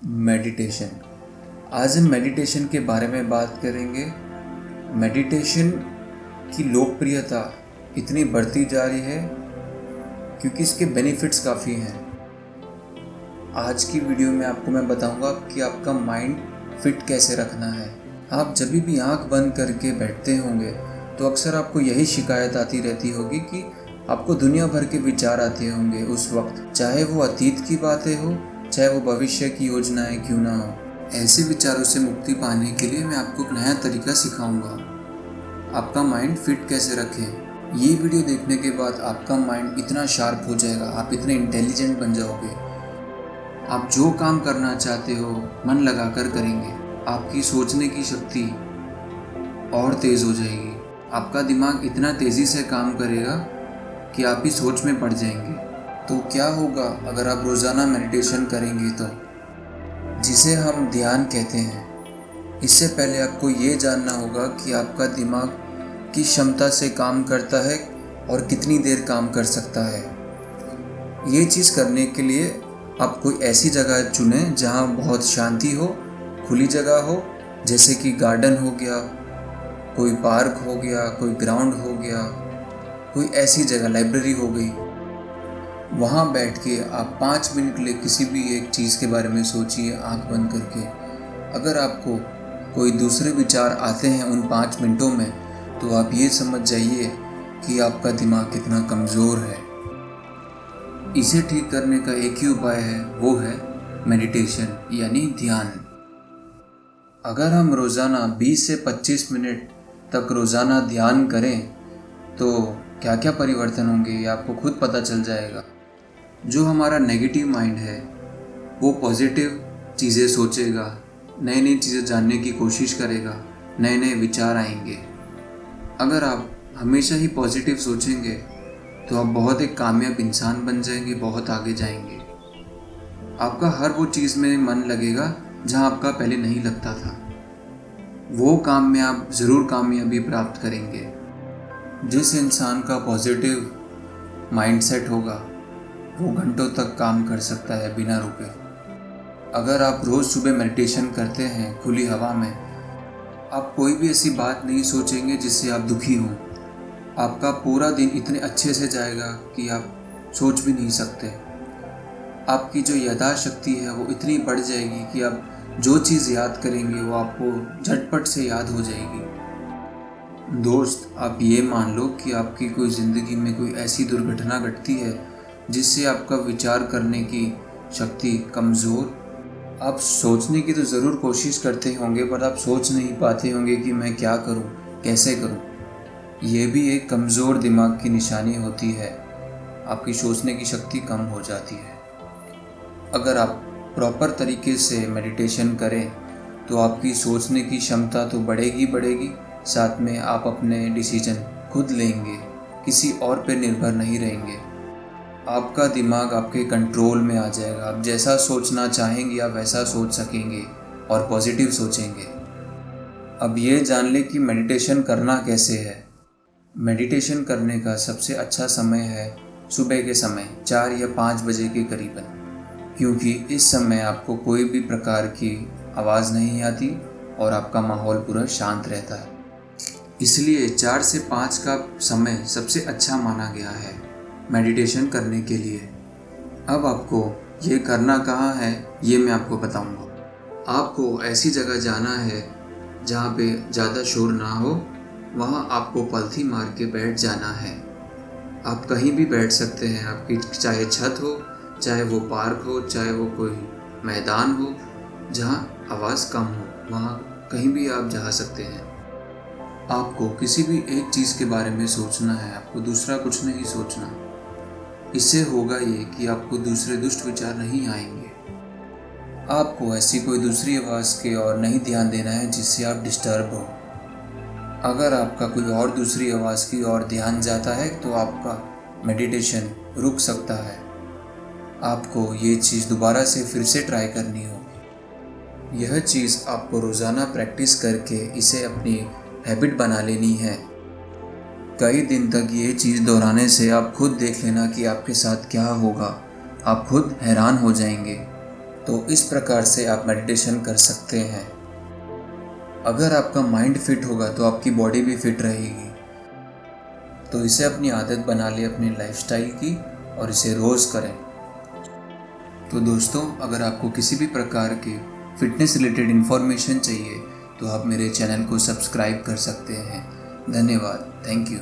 Meditation. आज हम meditation के बारे में बात करेंगे। मेडिटेशन की लोकप्रियता इतनी बढ़ती जा रही है क्योंकि इसके बेनिफिट्स काफ़ी हैं। आज की वीडियो में आपको मैं बताऊंगा कि आपका माइंड फिट कैसे रखना है। आप जब भी आंख बंद करके बैठते होंगे तो अक्सर आपको यही शिकायत आती रहती होगी कि आपको दुनिया भर के विचार आते होंगे उस वक्त, चाहे वो अतीत की बातें हो, चाहे वो भविष्य की योजनाएं क्यों ना हो। ऐसे विचारों से मुक्ति पाने के लिए मैं आपको एक नया तरीका सिखाऊंगा, आपका माइंड फिट कैसे रखें। ये वीडियो देखने के बाद आपका माइंड इतना शार्प हो जाएगा, आप इतने इंटेलिजेंट बन जाओगे। आप जो काम करना चाहते हो मन लगाकर करेंगे। आपकी सोचने की शक्ति और तेज़ हो जाएगी। आपका दिमाग इतना तेज़ी से काम करेगा कि आप भी सोच में पड़ जाएंगे। तो क्या होगा अगर आप रोज़ाना मेडिटेशन करेंगे तो, जिसे हम ध्यान कहते हैं। इससे पहले आपको ये जानना होगा कि आपका दिमाग किस क्षमता से काम करता है और कितनी देर काम कर सकता है। ये चीज़ करने के लिए आप कोई ऐसी जगह चुनें जहाँ बहुत शांति हो, खुली जगह हो, जैसे कि गार्डन हो गया, कोई पार्क हो गया, कोई ग्राउंड हो गया, कोई ऐसी जगह, लाइब्रेरी हो गई। वहाँ बैठ के आप 5 मिनट के लिए किसी भी एक चीज़ के बारे में सोचिए आंख बंद करके। अगर आपको कोई दूसरे विचार आते हैं उन 5 मिनटों में, तो आप ये समझ जाइए कि आपका दिमाग कितना कमज़ोर है। इसे ठीक करने का एक ही उपाय है, वो है मेडिटेशन यानी ध्यान। अगर हम रोज़ाना 20 से 25 मिनट तक रोज़ाना ध्यान करें तो क्या क्या परिवर्तन होंगे ये आपको खुद पता चल जाएगा। जो हमारा नेगेटिव माइंड है वो पॉजिटिव चीज़ें सोचेगा, नई नई चीज़ें जानने की कोशिश करेगा, नए नए विचार आएंगे। अगर आप हमेशा ही पॉजिटिव सोचेंगे तो आप बहुत एक कामयाब इंसान बन जाएंगे, बहुत आगे जाएंगे। आपका हर वो चीज़ में मन लगेगा जहाँ आपका पहले नहीं लगता था। वो काम में आप ज़रूर कामयाबी प्राप्त करेंगे। जिस इंसान का पॉजिटिव माइंडसेट होगा वो घंटों तक काम कर सकता है बिना रुके। अगर आप रोज़ सुबह मेडिटेशन करते हैं खुली हवा में, आप कोई भी ऐसी बात नहीं सोचेंगे जिससे आप दुखी हों। आपका पूरा दिन इतने अच्छे से जाएगा कि आप सोच भी नहीं सकते। आपकी जो याददाश्त शक्ति है वो इतनी बढ़ जाएगी कि आप जो चीज़ याद करेंगे वो आपको झटपट से याद हो जाएगी। दोस्त, आप ये मान लो कि आपकी कोई ज़िंदगी में कोई ऐसी दुर्घटना घटती है जिससे आपका विचार करने की शक्ति कमज़ोर। आप सोचने की तो ज़रूर कोशिश करते होंगे पर आप सोच नहीं पाते होंगे कि मैं क्या करूं, कैसे करूं। ये भी एक कमज़ोर दिमाग की निशानी होती है। आपकी सोचने की शक्ति कम हो जाती है। अगर आप प्रॉपर तरीके से मेडिटेशन करें तो आपकी सोचने की क्षमता तो बढ़ेगी, साथ में आप अपने डिसीजन खुद लेंगे, किसी और पे निर्भर नहीं रहेंगे। आपका दिमाग आपके कंट्रोल में आ जाएगा। आप जैसा सोचना चाहेंगे आप वैसा सोच सकेंगे और पॉजिटिव सोचेंगे। अब ये जान ले कि मेडिटेशन करना कैसे है। मेडिटेशन करने का सबसे अच्छा समय है सुबह के समय 4 या 5 बजे के करीबन, क्योंकि इस समय आपको कोई भी प्रकार की आवाज़ नहीं आती और आपका माहौल पूरा शांत रहता है। इसलिए 4 से 5 का समय सबसे अच्छा माना गया है मेडिटेशन करने के लिए। अब आपको ये करना कहाँ है ये मैं आपको बताऊंगा। आपको ऐसी जगह जाना है जहाँ पे ज़्यादा शोर ना हो। वहाँ आपको पलथी मार के बैठ जाना है। आप कहीं भी बैठ सकते हैं, आपकी चाहे छत हो, चाहे वो पार्क हो, चाहे वो कोई मैदान हो जहाँ आवाज़ कम हो, वहाँ कहीं भी आप जा सकते हैं। आपको किसी भी एक चीज़ के बारे में सोचना है, आपको दूसरा कुछ नहीं सोचना। इससे होगा ये कि आपको दूसरे दुष्ट विचार नहीं आएंगे। आपको ऐसी कोई दूसरी आवाज़ की ओर नहीं ध्यान देना है जिससे आप डिस्टर्ब हो। अगर आपका कोई और दूसरी आवाज़ की ओर ध्यान जाता है तो आपका मेडिटेशन रुक सकता है। आपको ये चीज़ दोबारा से फिर से ट्राई करनी होगी। यह चीज़ आपको रोज़ाना प्रैक्टिस करके इसे अपनी हैबिट बना लेनी है। कई दिन तक ये चीज़ दोहराने से आप खुद देख लेना कि आपके साथ क्या होगा। आप खुद हैरान हो जाएंगे। तो इस प्रकार से आप मेडिटेशन कर सकते हैं। अगर आपका माइंड फिट होगा तो आपकी बॉडी भी फिट रहेगी। तो इसे अपनी आदत बना ले अपनी लाइफस्टाइल की और इसे रोज़ करें। तो दोस्तों, अगर आपको किसी भी प्रकार के फिटनेस रिलेटेड इन्फॉर्मेशन चाहिए तो आप मेरे चैनल को सब्सक्राइब कर सकते हैं। धन्यवाद। Thank you.